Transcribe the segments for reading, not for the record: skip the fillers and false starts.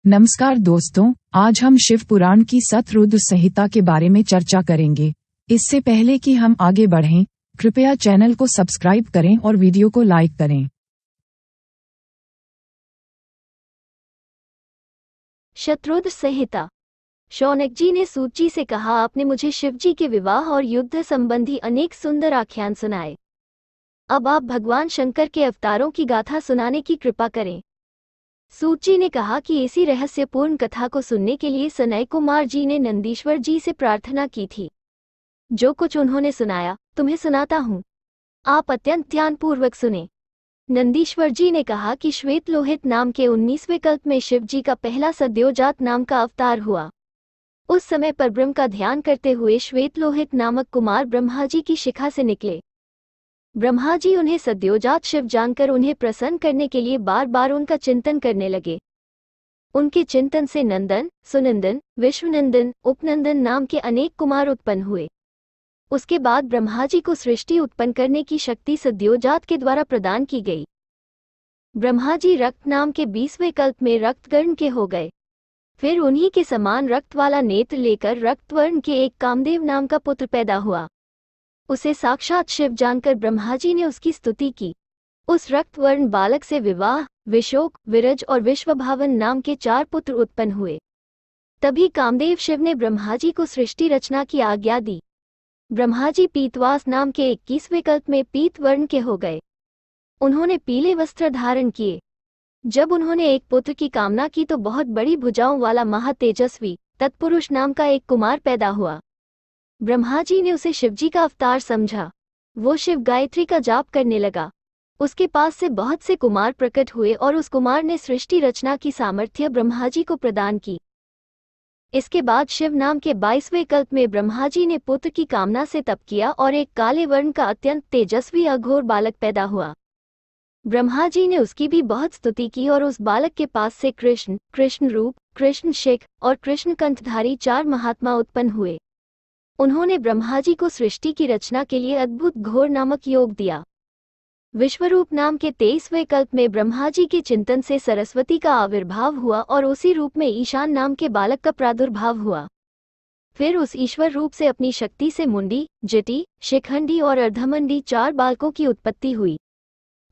नमस्कार दोस्तों, आज हम शिव पुराण की शतरुद्र संहिता के बारे में चर्चा करेंगे। इससे पहले कि हम आगे बढ़ें, कृपया चैनल को सब्सक्राइब करें और वीडियो को लाइक करें। शतरुद्र संहिता। शौनक जी ने सूत जी से कहा, आपने मुझे शिव जी के विवाह और युद्ध संबंधी अनेक सुंदर आख्यान सुनाए। अब आप भगवान शंकर के अवतारों की गाथा सुनाने की कृपा करें। सूत जी ने कहा कि इसी रहस्यपूर्ण कथा को सुनने के लिए सनय कुमार जी ने नंदीश्वर जी से प्रार्थना की थी। जो कुछ उन्होंने सुनाया तुम्हें सुनाता हूँ, आप अत्यंत ध्यानपूर्वक सुने। नंदीश्वर जी ने कहा कि श्वेत लोहित नाम के 19वें कल्प में शिव जी का पहला सद्योजात नाम का अवतार हुआ। उस समय पर ब्रह्म का ध्यान करते हुए श्वेत लोहित नामक कुमार ब्रह्मा जी की शिखा से निकले। ब्रह्मा जी उन्हें सद्योजात शिव जानकर उन्हें प्रसन्न करने के लिए बार बार उनका चिंतन करने लगे। उनके चिंतन से नंदन, सुनंदन, विश्वनंदन, उपनंदन नाम के अनेक कुमार उत्पन्न हुए। उसके बाद ब्रह्मा जी को सृष्टि उत्पन्न करने की शक्ति सद्योजात के द्वारा प्रदान की गई। ब्रह्मा जी रक्त नाम के 20वें कल्प में रक्तवर्ण के हो गए। फिर उन्हीं के समान रक्त वाला नेत्र लेकर रक्तवर्ण के एक कामदेव नाम का पुत्र पैदा हुआ। उसे साक्षात शिव जानकर ब्रह्मा जी ने उसकी स्तुति की। उस रक्तवर्ण बालक से विवाह, विशोक, विरज और विश्वभावन नाम के 4 पुत्र उत्पन्न हुए। तभी कामदेव शिव ने ब्रह्मा जी को सृष्टि रचना की आज्ञा दी। ब्रह्मा जी पीतवास नाम के 21वें कल्प में पीत वर्ण के हो गए। उन्होंने पीले वस्त्र धारण किए। जब उन्होंने एक पुत्र की कामना की तो बहुत बड़ी भुजाओं वाला महातेजस्वी तत्पुरुष नाम का एक कुमार पैदा हुआ। ब्रह्मा जी ने उसे शिवजी का अवतार समझा। वो शिव गायत्री का जाप करने लगा। उसके पास से बहुत से कुमार प्रकट हुए और उस कुमार ने सृष्टि रचना की सामर्थ्य ब्रह्मा जी को प्रदान की। इसके बाद शिव नाम के 22वें कल्प में ब्रह्मा जी ने पुत्र की कामना से तप किया और एक काले वर्ण का अत्यंत तेजस्वी अघोर बालक पैदा हुआ। ब्रह्मा जी ने उसकी भी बहुत स्तुति की और उस बालक के पास से कृष्ण, कृष्ण रूप, कृष्ण शिख और कृष्ण कंठधारी 4 महात्मा उत्पन्न हुए। उन्होंने ब्रह्मा जी को सृष्टि की रचना के लिए अद्भुत घोर नामक योग दिया। विश्वरूप नाम के 23वें कल्प में ब्रह्मा जी के चिंतन से सरस्वती का आविर्भाव हुआ और उसी रूप में ईशान नाम के बालक का प्रादुर्भाव हुआ। फिर उस ईश्वर रूप से अपनी शक्ति से मुंडी, जटी, शिखंडी और अर्धमंडी 4 बालकों की उत्पत्ति हुई।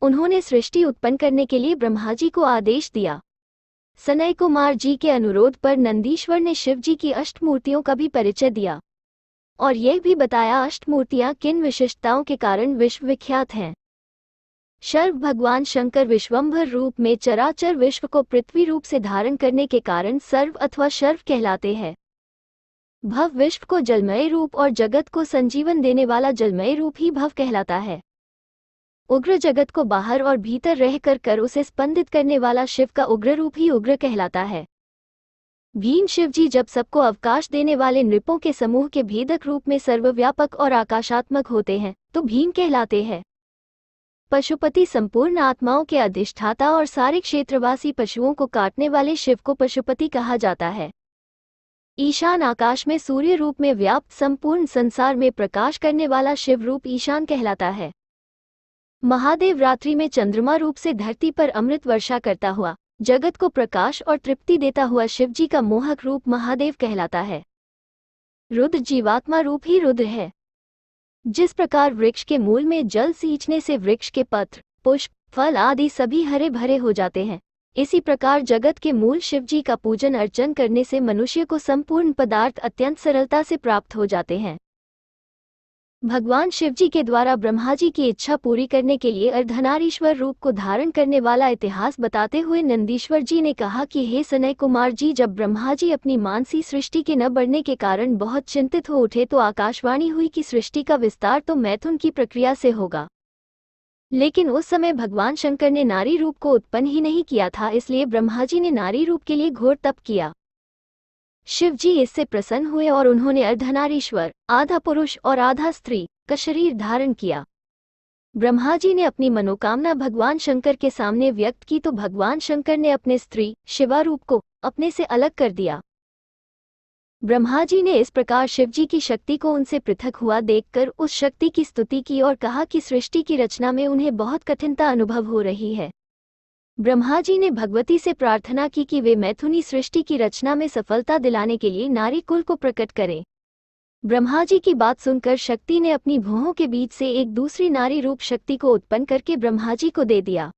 उन्होंने सृष्टि उत्पन्न करने के लिए ब्रह्मा जी को आदेश दिया। सनय कुमार जी के अनुरोध पर नंदीश्वर ने शिव जी की अष्टमूर्तियों का भी परिचय दिया और यह भी बताया अष्टमूर्तियां किन विशिष्टताओं के कारण विश्वविख्यात हैं। शर्व भगवान शंकर विश्वंभर रूप में चराचर विश्व को पृथ्वी रूप से धारण करने के कारण सर्व अथवा शर्व कहलाते हैं। भव विश्व को जलमय रूप और जगत को संजीवन देने वाला जलमय रूप ही भव कहलाता है। उग्र जगत को बाहर और भीतर रहकर कर उसे स्पंदित करने वाला शिव का उग्र रूप ही उग्र कहलाता है। भीम शिव जी जब सबको अवकाश देने वाले नृपों के समूह के भेदक रूप में सर्वव्यापक और आकाशात्मक होते हैं तो भीम कहलाते हैं। पशुपति संपूर्ण आत्माओं के अधिष्ठाता और सारे क्षेत्रवासी पशुओं को काटने वाले शिव को पशुपति कहा जाता है। ईशान आकाश में सूर्य रूप में व्याप्त संपूर्ण संसार में प्रकाश करने वाला शिव रूप ईशान कहलाता है। महादेव रात्रि में चंद्रमा रूप से धरती पर अमृत वर्षा करता हुआ जगत को प्रकाश और तृप्ति देता हुआ शिव जी का मोहक रूप महादेव कहलाता है। रुद्र जीवात्मा रूप ही रुद्र है। जिस प्रकार वृक्ष के मूल में जल सींचने से वृक्ष के पत्र, पुष्प, फल आदि सभी हरे भरे हो जाते हैं, इसी प्रकार जगत के मूल शिव जी का पूजन अर्चन करने से मनुष्य को संपूर्ण पदार्थ अत्यंत सरलता से प्राप्त हो जाते हैं। भगवान शिव जी के द्वारा ब्रह्मा जी की इच्छा पूरी करने के लिए अर्धनारीश्वर रूप को धारण करने वाला इतिहास बताते हुए नंदीश्वर जी ने कहा कि हे सनय कुमार जी, जब ब्रह्मा जी अपनी मानसी सृष्टि के न बढ़ने के कारण बहुत चिंतित हो उठे तो आकाशवाणी हुई कि सृष्टि का विस्तार तो मैथुन की प्रक्रिया से होगा। लेकिन उस समय भगवान शंकर ने नारी रूप को उत्पन्न ही नहीं किया था, इसलिए ब्रह्मा जी ने नारी रूप के लिए घोर तप किया। शिव जी इससे प्रसन्न हुए और उन्होंने अर्धनारीश्वर, आधा पुरुष और आधा स्त्री का शरीर धारण किया। ब्रह्मा जी ने अपनी मनोकामना भगवान शंकर के सामने व्यक्त की तो भगवान शंकर ने अपने स्त्री शिवा रूप को अपने से अलग कर दिया। ब्रह्मा जी ने इस प्रकार शिव जी की शक्ति को उनसे पृथक हुआ देखकर उस शक्ति की स्तुति की और कहा कि सृष्टि की रचना में उन्हें बहुत कठिनता अनुभव हो रही है। ब्रह्मा जी ने भगवती से प्रार्थना की कि वे मैथुनी सृष्टि की रचना में सफलता दिलाने के लिए नारी कुल को प्रकट करें। ब्रह्मा जी की बात सुनकर शक्ति ने अपनी भुवों के बीच से एक दूसरी नारी रूप शक्ति को उत्पन्न करके ब्रह्मा जी को दे दिया।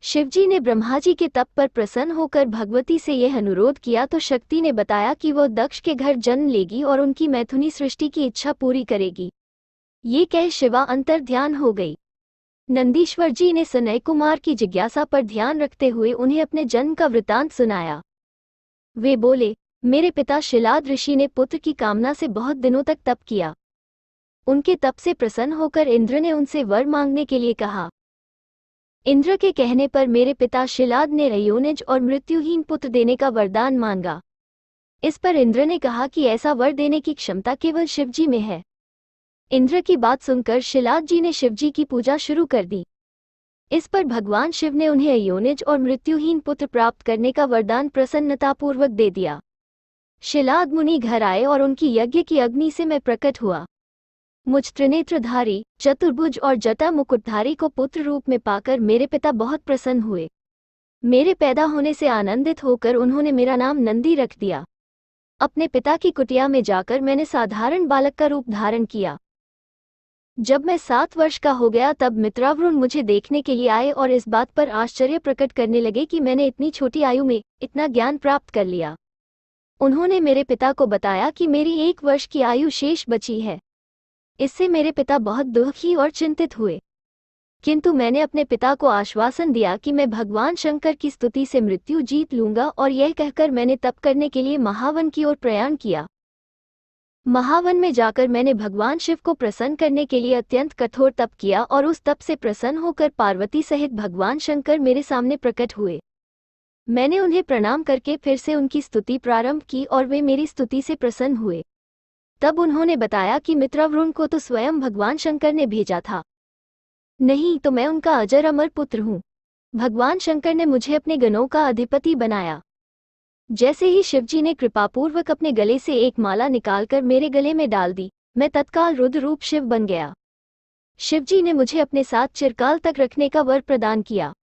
शिवजी ने ब्रह्मा जी के तप पर प्रसन्न होकर भगवती से यह अनुरोध किया तो शक्ति ने बताया कि वह दक्ष के घर जन्म लेगी और उनकी मैथुनी सृष्टि की इच्छा पूरी करेगी। ये कह शिवा अंतर ध्यान हो गई। नंदीश्वर जी ने सनय कुमार की जिज्ञासा पर ध्यान रखते हुए उन्हें अपने जन्म का वृतांत सुनाया। वे बोले, मेरे पिता शिलाद ऋषि ने पुत्र की कामना से बहुत दिनों तक तप किया। उनके तप से प्रसन्न होकर इंद्र ने उनसे वर मांगने के लिए कहा। इंद्र के कहने पर मेरे पिता शिलाद ने अयोनिज और मृत्युहीन पुत्र देने का वरदान मांगा। इस पर इंद्र ने कहा कि ऐसा वर देने की क्षमता केवल शिवजी में है। इंद्र की बात सुनकर शिलाद जी ने शिवजी की पूजा शुरू कर दी। इस पर भगवान शिव ने उन्हें अयोनिज और मृत्युहीन पुत्र प्राप्त करने का वरदान प्रसन्नतापूर्वक दे दिया। शिलाद मुनि घर आए और उनकी यज्ञ की अग्नि से मैं प्रकट हुआ। मुझ त्रिनेत्रधारी, चतुर्भुज और जटा मुकुटधारी को पुत्र रूप में पाकर मेरे पिता बहुत प्रसन्न हुए। मेरे पैदा होने से आनंदित होकर उन्होंने मेरा नाम नंदी रख दिया। अपने पिता की कुटिया में जाकर मैंने साधारण बालक का रूप धारण किया। जब मैं 7 वर्ष का हो गया तब मित्रावरुण मुझे देखने के लिए आए और इस बात पर आश्चर्य प्रकट करने लगे कि मैंने इतनी छोटी आयु में इतना ज्ञान प्राप्त कर लिया। उन्होंने मेरे पिता को बताया कि मेरी 1 वर्ष की आयु शेष बची है। इससे मेरे पिता बहुत दुखी और चिंतित हुए, किंतु मैंने अपने पिता को आश्वासन दिया कि मैं भगवान शंकर की स्तुति से मृत्यु जीत लूंगा और यह कहकर मैंने तप करने के लिए महावन की ओर प्रयाण किया। महावन में जाकर मैंने भगवान शिव को प्रसन्न करने के लिए अत्यंत कठोर तप किया और उस तप से प्रसन्न होकर पार्वती सहित भगवान शंकर मेरे सामने प्रकट हुए। मैंने उन्हें प्रणाम करके फिर से उनकी स्तुति प्रारंभ की और वे मेरी स्तुति से प्रसन्न हुए। तब उन्होंने बताया कि मित्रावरुण को तो स्वयं भगवान शंकर ने भेजा था, नहीं तो मैं उनका अजर अमर पुत्र हूँ। भगवान शंकर ने मुझे अपने गणों का अधिपति बनाया। जैसे ही शिवजी ने कृपापूर्वक अपने गले से एक माला निकालकर मेरे गले में डाल दी, मैं तत्काल रुद्र रूप शिव बन गया। शिवजी ने मुझे अपने साथ चिरकाल तक रखने का वर प्रदान किया।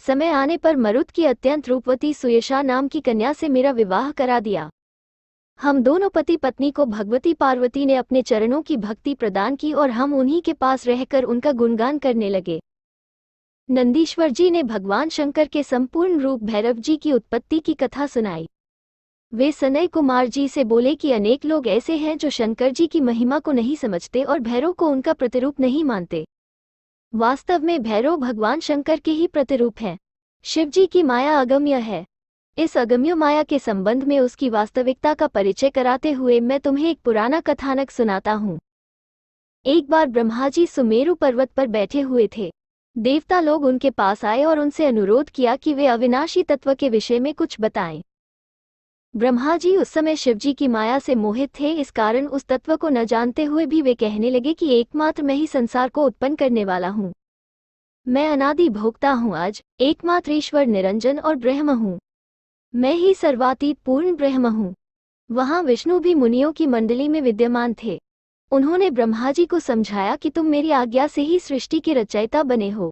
समय आने पर मरुत की अत्यंत रूपवती सुयशा नाम की कन्या से मेरा विवाह करा दिया। हम दोनों पति पत्नी को भगवती पार्वती ने अपने चरणों की भक्ति प्रदान की और हम उन्हीं के पास रहकर उनका गुणगान करने लगे। नंदीश्वर जी ने भगवान शंकर के संपूर्ण रूप भैरव जी की उत्पत्ति की कथा सुनाई। वे सनय कुमार जी से बोले कि अनेक लोग ऐसे हैं जो शंकर जी की महिमा को नहीं समझते और भैरव को उनका प्रतिरूप नहीं मानते। वास्तव में भैरव भगवान शंकर के ही प्रतिरूप हैं। शिव जी की माया अगम्य है। इस अगम्य माया के संबंध में उसकी वास्तविकता का परिचय कराते हुए मैं तुम्हें एक पुराना कथानक सुनाता हूँ। एक बार ब्रह्मा जी सुमेरु पर्वत पर बैठे हुए थे। देवता लोग उनके पास आए और उनसे अनुरोध किया कि वे अविनाशी तत्व के विषय में कुछ बताएं। ब्रह्मा जी उस समय शिवजी की माया से मोहित थे, इस कारण उस तत्व को न जानते हुए भी वे कहने लगे कि एकमात्र मैं ही संसार को उत्पन्न करने वाला हूँ। मैं अनादि भोक्ता हूँ, आज एकमात्र ईश्वर निरंजन और ब्रह्म हूँ। मैं ही सर्वातीत पूर्ण ब्रह्म हूँ। वहाँ विष्णु भी मुनियों की मंडली में विद्यमान थे। उन्होंने ब्रह्मा जी को समझाया कि तुम मेरी आज्ञा से ही सृष्टि के रचयिता बने हो।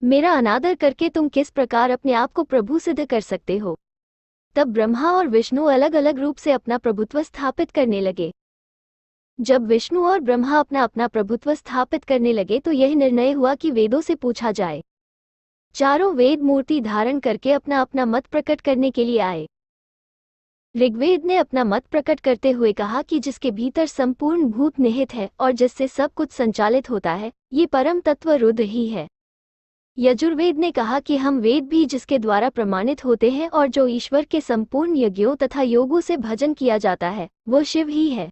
मेरा अनादर करके तुम किस प्रकार अपने आप को प्रभु सिद्ध कर सकते हो। तब ब्रह्मा और विष्णु अलग अलग रूप से अपना प्रभुत्व स्थापित करने लगे। जब विष्णु और ब्रह्मा अपना अपना प्रभुत्व स्थापित करने लगे तो यह निर्णय हुआ कि वेदों से पूछा जाए। चारों वेद मूर्ति धारण करके अपना अपना मत प्रकट करने के लिए आए। ऋग्वेद ने अपना मत प्रकट करते हुए कहा कि जिसके भीतर संपूर्ण भूत निहित है और जिससे सब कुछ संचालित होता है, ये परम तत्व रुद्र ही है। यजुर्वेद ने कहा कि हम वेद भी जिसके द्वारा प्रमाणित होते हैं और जो ईश्वर के संपूर्ण यज्ञों तथा योगों से भजन किया जाता है, वो शिव ही है।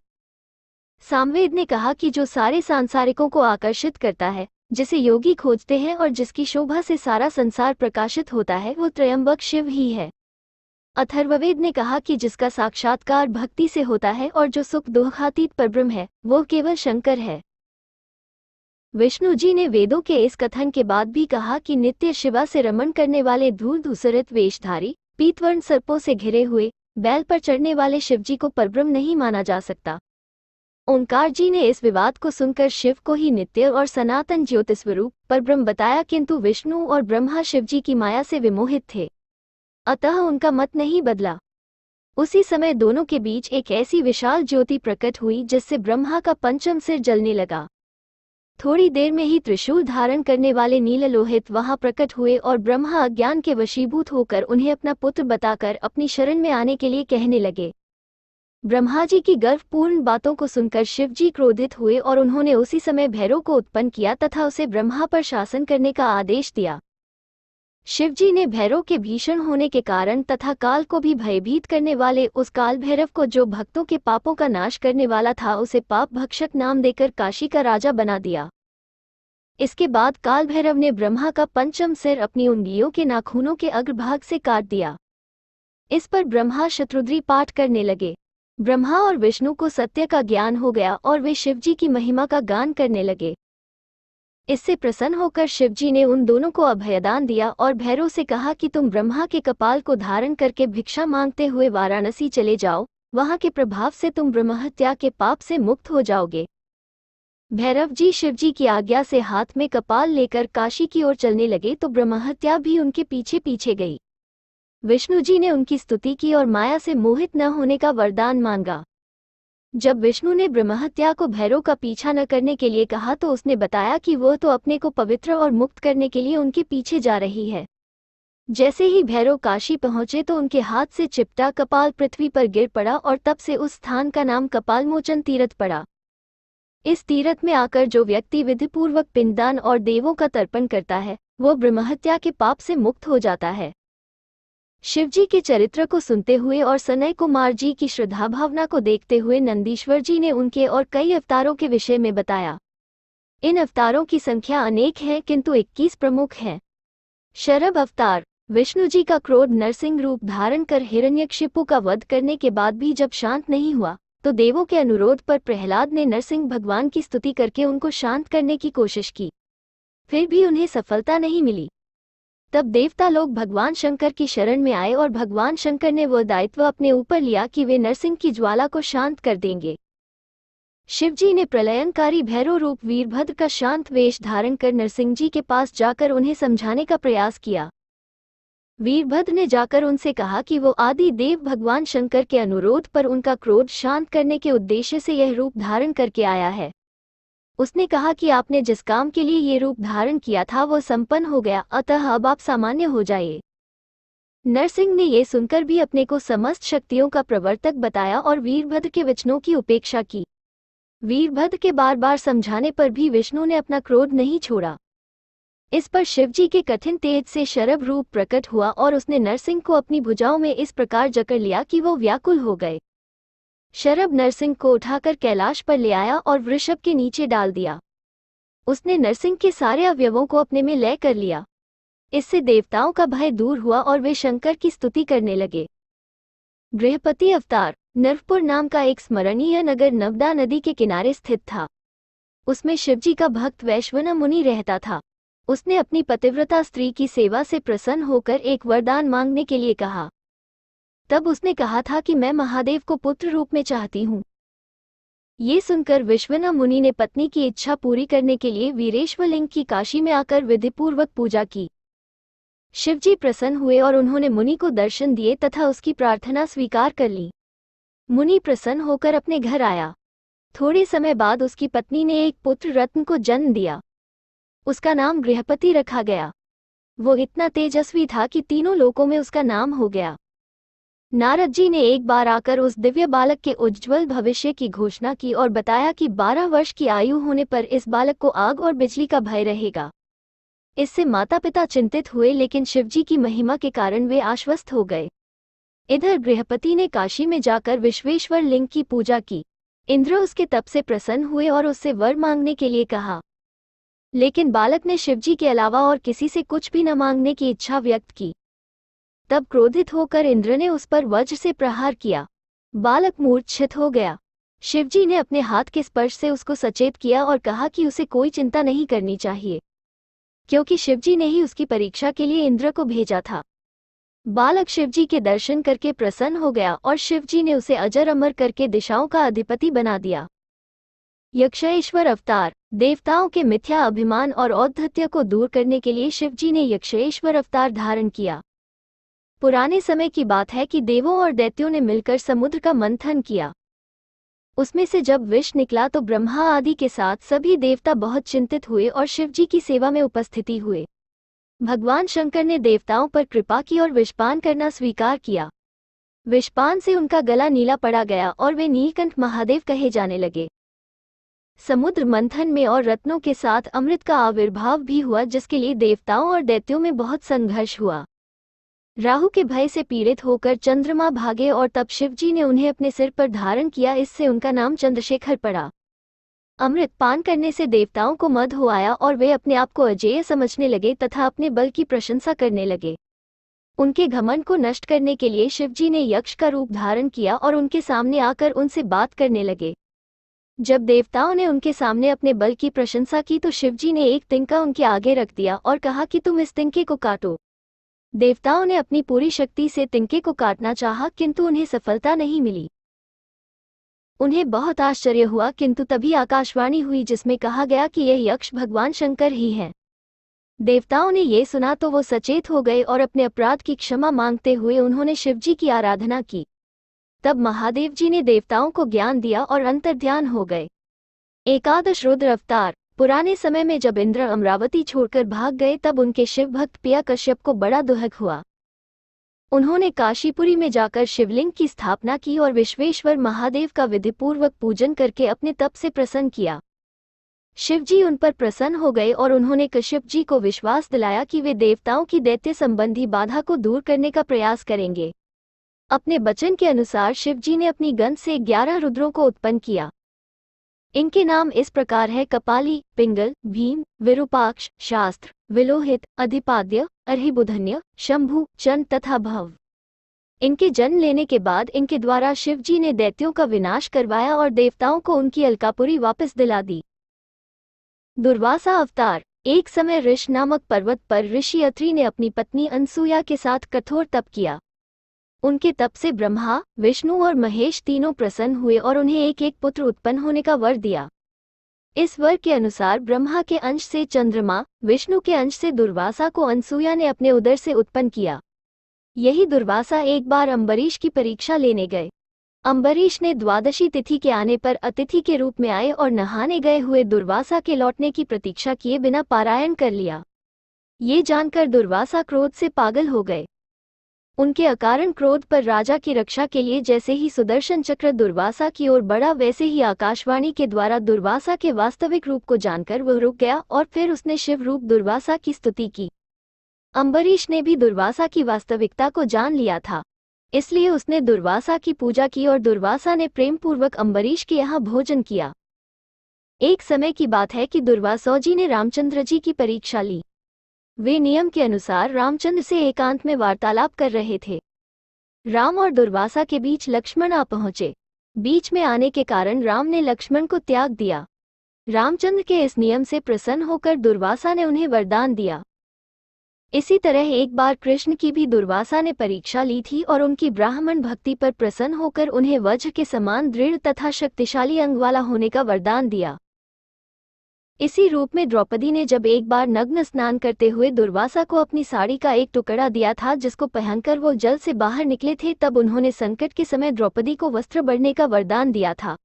सामवेद ने कहा कि जो सारे सांसारिकों को आकर्षित करता है, जिसे योगी खोजते हैं और जिसकी शोभा से सारा संसार प्रकाशित होता है, वो त्रयंबक शिव ही है। अथर्ववेद ने कहा कि जिसका साक्षात्कार भक्ति से होता है और जो सुख दुखातीत परब्रह्म है, वो केवल शंकर है। विष्णु जी ने वेदों के इस कथन के बाद भी कहा कि नित्य शिवा से रमण करने वाले धूल धूसरित वेशधारी, पीतवर्ण सर्पों से घिरे हुए, बैल पर चढ़ने वाले शिवजी को परब्रह्म नहीं माना जा सकता। ओंकार जी ने इस विवाद को सुनकर शिव को ही नित्य और सनातन ज्योति स्वरूप परब्रह्म बताया, किंतु विष्णु और ब्रह्मा शिव जी की माया से विमोहित थे, अतः उनका मत नहीं बदला। उसी समय दोनों के बीच एक ऐसी विशाल ज्योति प्रकट हुई जिससे ब्रह्मा का पंचम सिर जलने लगा। थोड़ी देर में ही त्रिशूल धारण करने वाले नीललोहित वहां प्रकट हुए और ब्रह्मा अज्ञान के वशीभूत होकर उन्हें अपना पुत्र बताकर अपनी शरण में आने के लिए कहने लगे। ब्रह्मा जी की गर्वपूर्ण बातों को सुनकर शिव जी क्रोधित हुए और उन्होंने उसी समय भैरव को उत्पन्न किया तथा उसे ब्रह्मा पर शासन करने का आदेश दिया। शिव जी ने भैरव के भीषण होने के कारण तथा काल को भी भयभीत करने वाले उस काल भैरव को, जो भक्तों के पापों का नाश करने वाला था, उसे पाप भक्षक नाम देकर काशी का राजा बना दिया। इसके बाद काल भैरव ने ब्रह्मा का पंचम सिर अपनी उंगलियों के नाखूनों के अग्रभाग से काट दिया। इस पर ब्रह्मा शत्रुद्री पाठ करने लगे। ब्रह्मा और विष्णु को सत्य का ज्ञान हो गया और वे शिवजी की महिमा का गान करने लगे। इससे प्रसन्न होकर शिवजी ने उन दोनों को अभयदान दिया और भैरव से कहा कि तुम ब्रह्मा के कपाल को धारण करके भिक्षा मांगते हुए वाराणसी चले जाओ, वहां के प्रभाव से तुम ब्रह्महत्या के पाप से मुक्त हो जाओगे। भैरव जी शिवजी की आज्ञा से हाथ में कपाल लेकर काशी की ओर चलने लगे तो ब्रह्महत्या भी उनके पीछे पीछे गई। विष्णु जी ने उनकी स्तुति की और माया से मोहित न होने का वरदान मांगा। जब विष्णु ने ब्रह्महत्या को भैरव का पीछा न करने के लिए कहा तो उसने बताया कि वह तो अपने को पवित्र और मुक्त करने के लिए उनके पीछे जा रही है। जैसे ही भैरव काशी पहुंचे तो उनके हाथ से चिपटा कपाल पृथ्वी पर गिर पड़ा और तब से उस स्थान का नाम कपालमोचन तीर्थ पड़ा। इस तीर्थ में आकर जो व्यक्ति विधिपूर्वक पिंडदान और देवों का तर्पण करता है, वो ब्रह्महत्या के पाप से मुक्त हो जाता है। शिवजी के चरित्र को सुनते हुए और सनय कुमार जी की श्रद्धा भावना को देखते हुए नंदीश्वर जी ने उनके और कई अवतारों के विषय में बताया। इन अवतारों की संख्या अनेक है, किंतु 21 प्रमुख हैं। शरभ अवतार। विष्णु जी का क्रोध नरसिंह रूप धारण कर हिरण्यकशिपु का वध करने के बाद भी जब शांत नहीं हुआ तो देवों के अनुरोध पर प्रहलाद ने नरसिंह भगवान की स्तुति करके उनको शांत करने की कोशिश की, फिर भी उन्हें सफलता नहीं मिली। तब देवता लोग भगवान शंकर की शरण में आए और भगवान शंकर ने वह दायित्व अपने ऊपर लिया कि वे नरसिंह की ज्वाला को शांत कर देंगे। शिवजी ने प्रलयनकारी भैरव रूप वीरभद्र का शांत वेश धारण कर नरसिंह जी के पास जाकर उन्हें समझाने का प्रयास किया। वीरभद्र ने जाकर उनसे कहा कि वो आदि देव भगवान शंकर के अनुरोध पर उनका क्रोध शांत करने के उद्देश्य से यह रूप धारण करके आया है। उसने कहा कि आपने जिस काम के लिए ये रूप धारण किया था वो संपन्न हो गया, अतः अब आप सामान्य हो जाइए। नरसिंह ने ये सुनकर भी अपने को समस्त शक्तियों का प्रवर्तक बताया और वीरभद्र के वचनों की उपेक्षा की। वीरभद्र के बार बार समझाने पर भी विष्णु ने अपना क्रोध नहीं छोड़ा। इस पर शिवजी के कठिन तेज से शरभ रूप प्रकट हुआ और उसने नरसिंह को अपनी भुजाओं में इस प्रकार जकड़ लिया कि वो व्याकुल हो गए। शरभ नरसिंह को उठाकर कैलाश पर ले आया और वृषभ के नीचे डाल दिया। उसने नरसिंह के सारे अवयवों को अपने में लय कर लिया। इससे देवताओं का भय दूर हुआ और वे शंकर की स्तुति करने लगे। गृहपति अवतार। नरपुर नाम का एक स्मरणीय नगर नर्मदा नदी के किनारे स्थित था। उसमें शिवजी का भक्त वैश्वना मुनि रहता था। उसने अपनी पतिव्रता स्त्री की सेवा से प्रसन्न होकर एक वरदान मांगने के लिए कहा। तब उसने कहा था कि मैं महादेव को पुत्र रूप में चाहती हूँ। ये सुनकर विश्वना मुनि ने पत्नी की इच्छा पूरी करने के लिए वीरेश्वर लिंग की काशी में आकर विधिपूर्वक पूजा की। शिवजी प्रसन्न हुए और उन्होंने मुनि को दर्शन दिए तथा उसकी प्रार्थना स्वीकार कर ली। मुनि प्रसन्न होकर अपने घर आया। थोड़े समय बाद उसकी पत्नी ने एक पुत्र रत्न को जन्म दिया। उसका नाम गृहपति रखा गया। वो इतना तेजस्वी था कि तीनों लोकों में उसका नाम हो गया। नारद जी ने एक बार आकर उस दिव्य बालक के उज्ज्वल भविष्य की घोषणा की और बताया कि 12 वर्ष की आयु होने पर इस बालक को आग और बिजली का भय रहेगा। इससे माता पिता चिंतित हुए, लेकिन शिवजी की महिमा के कारण वे आश्वस्त हो गए। इधर गृहपति ने काशी में जाकर विश्वेश्वर लिंग की पूजा की। इंद्र उसके तप से प्रसन्न हुए और उससे वर मांगने के लिए कहा, लेकिन बालक ने शिवजी के अलावा और किसी से कुछ भी न मांगने की इच्छा व्यक्त की। तब क्रोधित होकर इंद्र ने उस पर वज्र से प्रहार किया। बालक मूर्छित हो गया। शिवजी ने अपने हाथ के स्पर्श से उसको सचेत किया और कहा कि उसे कोई चिंता नहीं करनी चाहिए, क्योंकि शिवजी ने ही उसकी परीक्षा के लिए इंद्र को भेजा था। बालक शिवजी के दर्शन करके प्रसन्न हो गया और शिवजी ने उसे अजर अमर करके दिशाओं का अधिपति बना दिया। यक्षेश्वर अवतार। देवताओं के मिथ्या अभिमान और औद्धत्य को दूर करने के लिए शिवजी ने यक्षेश्वर अवतार धारण किया। पुराने समय की बात है कि देवों और दैत्यों ने मिलकर समुद्र का मंथन किया। उसमें से जब विष निकला तो ब्रह्मा आदि के साथ सभी देवता बहुत चिंतित हुए और शिवजी की सेवा में उपस्थिति हुए। भगवान शंकर ने देवताओं पर कृपा की और विषपान करना स्वीकार किया। विषपान से उनका गला नीला पड़ा गया और वे नीलकंठ महादेव कहे जाने लगे। समुद्र मंथन में और रत्नों के साथ अमृत का आविर्भाव भी हुआ, जिसके लिए देवताओं और दैत्यों में बहुत संघर्ष हुआ। राहु के भय से पीड़ित होकर चंद्रमा भागे और तब शिवजी ने उन्हें अपने सिर पर धारण किया। इससे उनका नाम चंद्रशेखर पड़ा। अमृत पान करने से देवताओं को मद हो आया और वे अपने आप को अजेय समझने लगे तथा अपने बल की प्रशंसा करने लगे। उनके घमंड को नष्ट करने के लिए शिवजी ने यक्ष का रूप धारण किया और उनके सामने आकर उनसे बात करने लगे। जब देवताओं ने उनके सामने अपने बल की प्रशंसा की तो शिवजी ने एक तिनका उनके आगे रख दिया और कहा कि तुम इस तिनके को काटो। देवताओं ने अपनी पूरी शक्ति से तिनके को काटना चाहा, किंतु उन्हें सफलता नहीं मिली। उन्हें बहुत आश्चर्य हुआ, किंतु तभी आकाशवाणी हुई जिसमें कहा गया कि यह यक्ष भगवान शंकर ही हैं। देवताओं ने ये सुना तो वो सचेत हो गए और अपने अपराध की क्षमा मांगते हुए उन्होंने शिवजी की आराधना की। तब महादेव जी ने देवताओं को ज्ञान दिया और अंतर्ध्यान हो गए। एकादश रुद्र अवतार। पुराने समय में जब इंद्र अमरावती छोड़कर भाग गए तब उनके शिव भक्त पिया कश्यप को बड़ा दुख हुआ। उन्होंने काशीपुरी में जाकर शिवलिंग की स्थापना की और विश्वेश्वर महादेव का विधिपूर्वक पूजन करके अपने तप से प्रसन्न किया। शिवजी उन पर प्रसन्न हो गए और उन्होंने कश्यप जी को विश्वास दिलाया कि वे देवताओं की दैत्य संबंधी बाधा को दूर करने का प्रयास करेंगे। अपने वचन के अनुसार शिवजी ने अपनी गंध से 11 रुद्रों को उत्पन्न किया। इनके नाम इस प्रकार है: कपाली, पिंगल, भीम, विरूपाक्ष, शास्त्र, विलोहित, अधिपाद्य, अर्हिबुधन्य, शंभु, चंद तथा भव। इनके जन्म लेने के बाद इनके द्वारा शिवजी ने दैत्यों का विनाश करवाया और देवताओं को उनकी अलकापुरी वापस दिला दी। दुर्वासा अवतार। एक समय ऋष नामक पर्वत पर ऋषि अत्रि ने अपनी पत्नी अनसुया के साथ कठोर तप किया। उनके तप से ब्रह्मा, विष्णु और महेश तीनों प्रसन्न हुए और उन्हें एक एक पुत्र उत्पन्न होने का वर दिया। इस वर के अनुसार ब्रह्मा के अंश से चंद्रमा, विष्णु के अंश से दुर्वासा को अनसुया ने अपने उदर से उत्पन्न किया। यही दुर्वासा एक बार अम्बरीश की परीक्षा लेने गए। अम्बरीश ने द्वादशी तिथि के आने पर अतिथि के रूप में आए और नहाने गए हुए दुर्वासा के लौटने की प्रतीक्षा किए बिना पारायण कर लिया। ये जानकर दुर्वासा क्रोध से पागल हो गए। उनके अकारण क्रोध पर राजा की रक्षा के लिए जैसे ही सुदर्शन चक्र दुर्वासा की ओर बढ़ा, वैसे ही आकाशवाणी के द्वारा दुर्वासा के वास्तविक रूप को जानकर वह रुक गया और फिर उसने शिव रूप दुर्वासा की स्तुति की। अम्बरीश ने भी दुर्वासा की वास्तविकता को जान लिया था, इसलिए उसने दुर्वासा की पूजा की और दुर्वासा ने प्रेम पूर्वक अम्बरीश के यहाँ भोजन किया। एक समय की बात है कि दुर्वासा जी ने रामचंद्र जी की परीक्षा ली। वे नियम के अनुसार रामचंद्र से एकांत में वार्तालाप कर रहे थे। राम और दुर्वासा के बीच लक्ष्मण आ पहुंचे। बीच में आने के कारण राम ने लक्ष्मण को त्याग दिया। रामचंद्र के इस नियम से प्रसन्न होकर दुर्वासा ने उन्हें वरदान दिया। इसी तरह एक बार कृष्ण की भी दुर्वासा ने परीक्षा ली थी और उनकी ब्राह्मण भक्ति पर प्रसन्न होकर उन्हें वज्र के समान दृढ़ तथा शक्तिशाली अंग वाला होने का वरदान दिया। इसी रूप में द्रौपदी ने जब एक बार नग्न स्नान करते हुए दुर्वासा को अपनी साड़ी का एक टुकड़ा दिया था, जिसको पहनकर वो जल से बाहर निकले थे, तब उन्होंने संकट के समय द्रौपदी को वस्त्र बढ़ने का वरदान दिया था।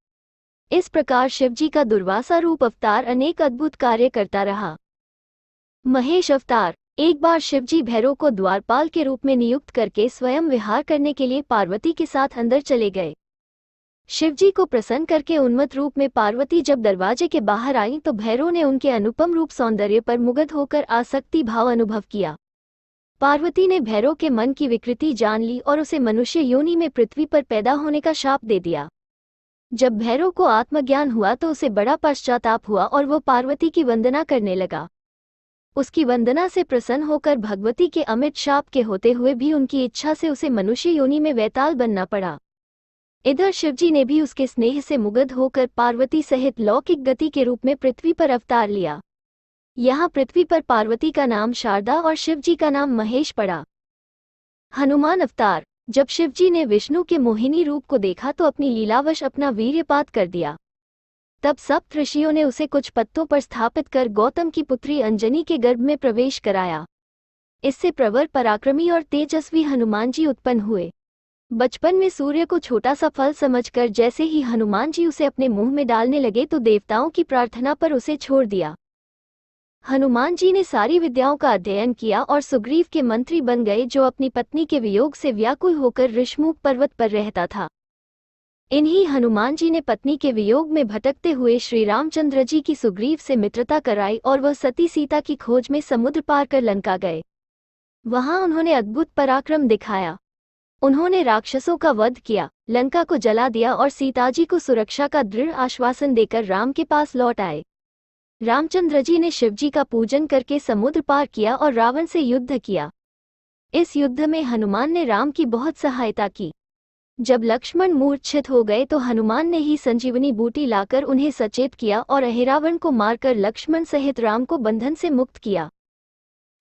इस प्रकार शिवजी का दुर्वासा रूप अवतार अनेक अद्भुत कार्य करता रहा। महेश अवतार। एक बार शिवजी भैरव को द्वारपाल के रूप में नियुक्त करके स्वयं विहार करने के लिए पार्वती के साथ अंदर चले गए। शिवजी को प्रसन्न करके उन्मत्त रूप में पार्वती जब दरवाजे के बाहर आईं तो भैरव ने उनके अनुपम रूप सौंदर्य पर मुग्ध होकर आसक्ति भाव अनुभव किया। पार्वती ने भैरव के मन की विकृति जान ली और उसे मनुष्य योनि में पृथ्वी पर पैदा होने का शाप दे दिया। जब भैरव को आत्मज्ञान हुआ तो उसे बड़ा पश्चाताप हुआ और वो पार्वती की वंदना करने लगा। उसकी वंदना से प्रसन्न होकर भगवती के अमित शाप के होते हुए भी उनकी इच्छा से उसे मनुष्य योनि में वैताल बनना पड़ा। इधर शिवजी ने भी उसके स्नेह से मुग्ध होकर पार्वती सहित लौकिक गति के रूप में पृथ्वी पर अवतार लिया। यहाँ पृथ्वी पर पार्वती का नाम शारदा और शिवजी का नाम महेश पड़ा। हनुमान अवतार। जब शिवजी ने विष्णु के मोहिनी रूप को देखा तो अपनी लीलावश अपना वीर्यपात कर दिया। तब सप्त ऋषियों ने उसे कुछ पत्तों पर स्थापित कर गौतम की पुत्री अंजनी के गर्भ में प्रवेश कराया। इससे प्रवर, पराक्रमी और तेजस्वी हनुमान जी उत्पन्न हुए। बचपन में सूर्य को छोटा सा फल समझकर जैसे ही हनुमान जी उसे अपने मुंह में डालने लगे तो देवताओं की प्रार्थना पर उसे छोड़ दिया। हनुमान जी ने सारी विद्याओं का अध्ययन किया और सुग्रीव के मंत्री बन गए, जो अपनी पत्नी के वियोग से व्याकुल होकर ऋषमुख पर्वत पर रहता था। इन्हीं हनुमान जी ने पत्नी के वियोग में भटकते हुए श्री रामचंद्र जी की सुग्रीव से मित्रता कराई और वह सती सीता की खोज में समुद्र पार कर लंका गए। वहां उन्होंने अद्भुत पराक्रम दिखाया। उन्होंने राक्षसों का वध किया, लंका को जला दिया और सीताजी को सुरक्षा का दृढ़ आश्वासन देकर राम के पास लौट आए। रामचंद्र जी ने शिवजी का पूजन करके समुद्र पार किया और रावण से युद्ध किया। इस युद्ध में हनुमान ने राम की बहुत सहायता की। जब लक्ष्मण मूर्छित हो गए तो हनुमान ने ही संजीवनी बूटी लाकर उन्हें सचेत किया और अहिरावण को मारकर लक्ष्मण सहित राम को बंधन से मुक्त किया।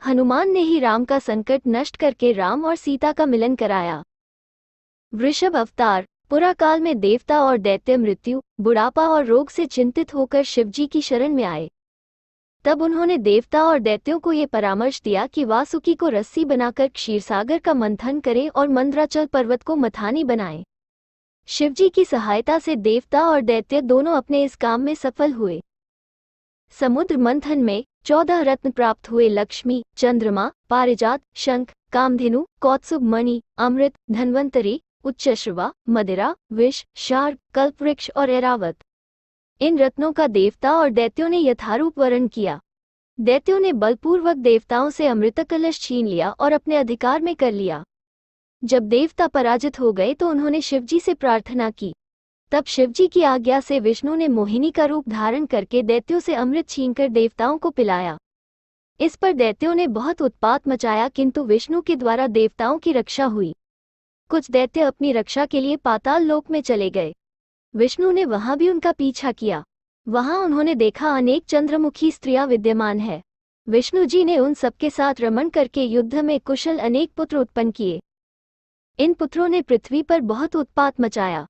हनुमान ने ही राम का संकट नष्ट करके राम और सीता का मिलन कराया। वृषभ अवतार। पुरा काल में देवता और दैत्य मृत्यु, बुढ़ापा और रोग से चिंतित होकर शिवजी की शरण में आए। तब उन्होंने देवता और दैत्यों को ये परामर्श दिया कि वासुकी को रस्सी बनाकर क्षीरसागर का मंथन करें और मंद्राचल पर्वत को मथानी बनाएं। शिवजी की सहायता से देवता और दैत्य दोनों अपने इस काम में सफल हुए। समुद्र मंथन में 14 रत्न प्राप्त हुए। लक्ष्मी, चंद्रमा, पारिजात, शंख, कामधेनु, कौत्सुभ मणि, अमृत, धन्वंतरी, उच्चश्रवा, मदिरा, विष, शार्क, कल्पवृक्ष और ऐरावत। इन रत्नों का देवता और दैत्यों ने यथारूप वर्ण किया। दैत्यों ने बलपूर्वक देवताओं से अमृत कलश छीन लिया और अपने अधिकार में कर लिया। जब देवता पराजित हो गए तो उन्होंने शिवजी से प्रार्थना की। तब शिवजी की आज्ञा से विष्णु ने मोहिनी का रूप धारण करके दैत्यों से अमृत छीनकर देवताओं को पिलाया। इस पर दैत्यों ने बहुत उत्पात मचाया, किंतु विष्णु के द्वारा देवताओं की रक्षा हुई। कुछ दैत्य अपनी रक्षा के लिए पाताल लोक में चले गए। विष्णु ने वहां भी उनका पीछा किया। वहां उन्होंने देखा अनेक चंद्रमुखी स्त्रियां विद्यमान है। विष्णु जी ने उन सबके साथ रमण करके युद्ध में कुशल अनेक पुत्र उत्पन्न किए। इन पुत्रों ने पृथ्वी पर बहुत उत्पात मचाया।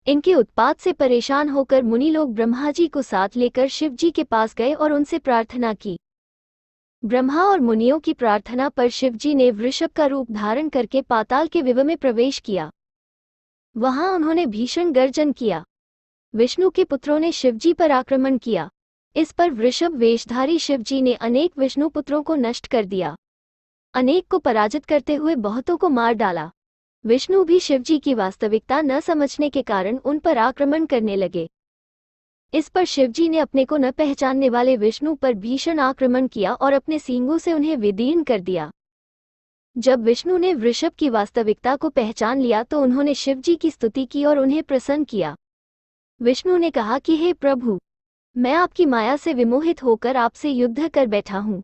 इनके उत्पात से परेशान होकर मुनि लोग ब्रह्मा जी को साथ लेकर शिव जी के पास गए और उनसे प्रार्थना की। ब्रह्मा और मुनियों की प्रार्थना पर शिव जी ने वृषभ का रूप धारण करके पाताल के विव में प्रवेश किया। वहां उन्होंने भीषण गर्जन किया। विष्णु के पुत्रों ने शिवजी पर आक्रमण किया। इस पर वृषभ वेशधारी शिवजी ने अनेक विष्णु पुत्रों को नष्ट कर दिया। अनेक को पराजित करते हुए बहुतों को मार डाला। विष्णु भी शिवजी की वास्तविकता न समझने के कारण उन पर आक्रमण करने लगे। इस पर शिवजी ने अपने को न पहचानने वाले विष्णु पर भीषण आक्रमण किया और अपने सींगों से उन्हें विदीर्ण कर दिया। जब विष्णु ने वृषभ की वास्तविकता को पहचान लिया तो उन्होंने शिवजी की स्तुति की और उन्हें प्रसन्न किया। विष्णु ने कहा कि हे प्रभु, मैं आपकी माया से विमोहित होकर आपसे युद्ध कर बैठा हूँ,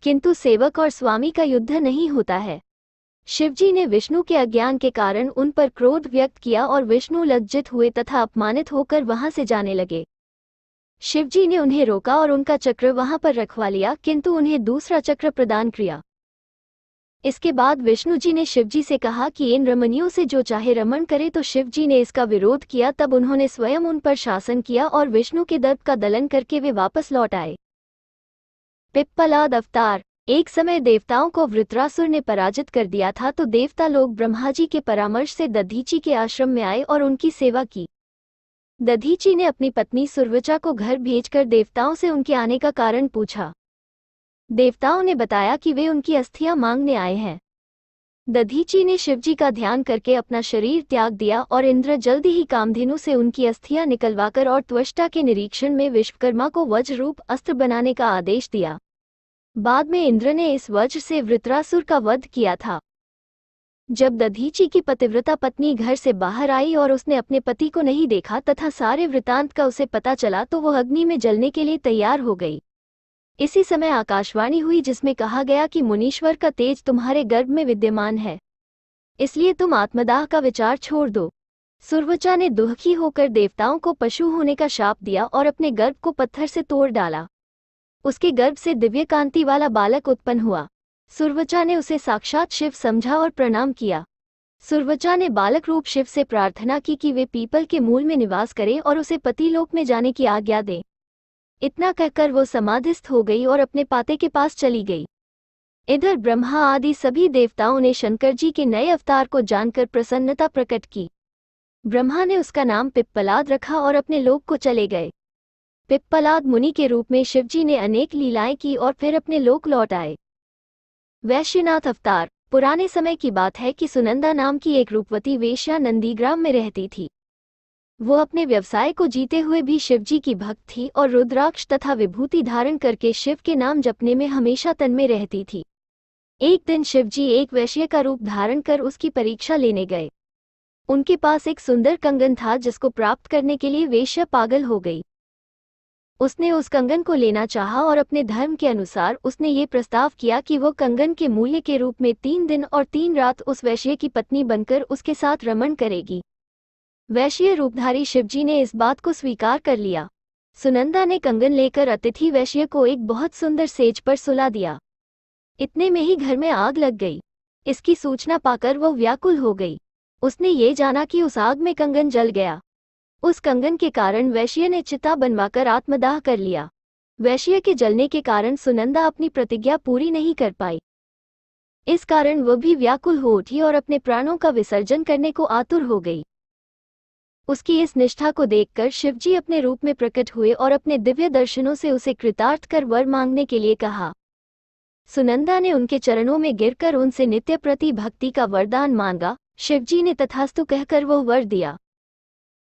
किंतु सेवक और स्वामी का युद्ध नहीं होता है। शिवजी ने विष्णु के अज्ञान के कारण उन पर क्रोध व्यक्त किया और विष्णु लज्जित हुए तथा अपमानित होकर वहां से जाने लगे। शिवजी ने उन्हें रोका और उनका चक्र वहां पर रखवा लिया, किंतु उन्हें दूसरा चक्र प्रदान किया। इसके बाद विष्णु जी ने शिवजी से कहा कि इन रमणियों से जो चाहे रमण करे, तो शिवजी ने इसका विरोध किया। तब उन्होंने स्वयं उन पर शासन किया और विष्णु के दर्प का दलन करके वे वापस लौट आए। पिप्पलाद अवतार। एक समय देवताओं को वृत्रासुर ने पराजित कर दिया था, तो देवता लोग ब्रह्मा जी के परामर्श से दधीची के आश्रम में आए और उनकी सेवा की। दधीची ने अपनी पत्नी सुरवचा को घर भेजकर देवताओं से उनके आने का कारण पूछा। देवताओं ने बताया कि वे उनकी अस्थियां मांगने आए हैं। दधीची ने शिवजी का ध्यान करके अपना शरीर त्याग दिया और इंद्र जल्दी ही कामधेनु से उनकी अस्थियां निकलवाकर और त्वष्टा के निरीक्षण में विश्वकर्मा को वज्र रूप अस्त्र बनाने का आदेश दिया। बाद में इंद्र ने इस वज्र से वृत्रासुर का वध किया था। जब दधीची की पतिव्रता पत्नी घर से बाहर आई और उसने अपने पति को नहीं देखा तथा सारे वृतांत का उसे पता चला, तो वह अग्नि में जलने के लिए तैयार हो गई। इसी समय आकाशवाणी हुई जिसमें कहा गया कि मुनीश्वर का तेज तुम्हारे गर्भ में विद्यमान है, इसलिए तुम आत्मदाह का विचार छोड़ दो। सुरवचा ने दुखी होकर देवताओं को पशु होने का शाप दिया और अपने गर्भ को पत्थर से तोड़ डाला। उसके गर्भ से दिव्य कांति वाला बालक उत्पन्न हुआ। सुरवचा ने उसे साक्षात शिव समझा और प्रणाम किया। सुरवचा ने बालक रूप शिव से प्रार्थना की कि वे पीपल के मूल में निवास करें और उसे पतिलोक में जाने की आज्ञा दें। इतना कहकर वो समाधिस्थ हो गई और अपने पाते के पास चली गई। इधर ब्रह्मा आदि सभी देवताओं ने शंकर जी के नए अवतार को जानकर प्रसन्नता प्रकट की। ब्रह्मा ने उसका नाम पिप्पलाद रखा और अपने लोक को चले गए। पिप्पलाद मुनि के रूप में शिवजी ने अनेक लीलाएं की और फिर अपने लोक लौट आए। वैश्यनाथ अवतार। पुराने समय की बात है कि सुनंदा नाम की एक रूपवती वेश्या नंदीग्राम में रहती थी। वो अपने व्यवसाय को जीते हुए भी शिवजी की भक्त थी और रुद्राक्ष तथा विभूति धारण करके शिव के नाम जपने में हमेशा तन्मय रहती थी। एक दिन शिवजी एक वैश्य का रूप धारण कर उसकी परीक्षा लेने गए। उनके पास एक सुंदर कंगन था जिसको प्राप्त करने के लिए वेश्या पागल हो गई। उसने उस कंगन को लेना चाहा और अपने धर्म के अनुसार उसने ये प्रस्ताव किया कि वो कंगन के मूल्य के रूप में 3 दिन और 3 रात उस वैश्य की पत्नी बनकर उसके साथ रमण करेगी। वैश्य रूपधारी शिवजी ने इस बात को स्वीकार कर लिया। सुनंदा ने कंगन लेकर अतिथि वैश्य को एक बहुत सुंदर सेज पर सुला दिया। इतने में ही घर में आग लग गई। इसकी सूचना पाकर वो व्याकुल हो गई। उसने ये जाना कि उस आग में कंगन जल गया। उस कंगन के कारण वैश्य ने चिता बनवाकर आत्मदाह कर लिया। वैश्य के जलने के कारण सुनंदा अपनी प्रतिज्ञा पूरी नहीं कर पाई। इस कारण वह भी व्याकुल हो उठी और अपने प्राणों का विसर्जन करने को आतुर हो गई। उसकी इस निष्ठा को देखकर शिवजी अपने रूप में प्रकट हुए और अपने दिव्य दर्शनों से उसे कृतार्थ कर वर मांगने के लिए कहा। सुनंदा ने उनके चरणों में गिरकर उनसे नित्य प्रति भक्ति का वरदान मांगा। शिवजी ने तथास्तु कहकर वो वर दिया।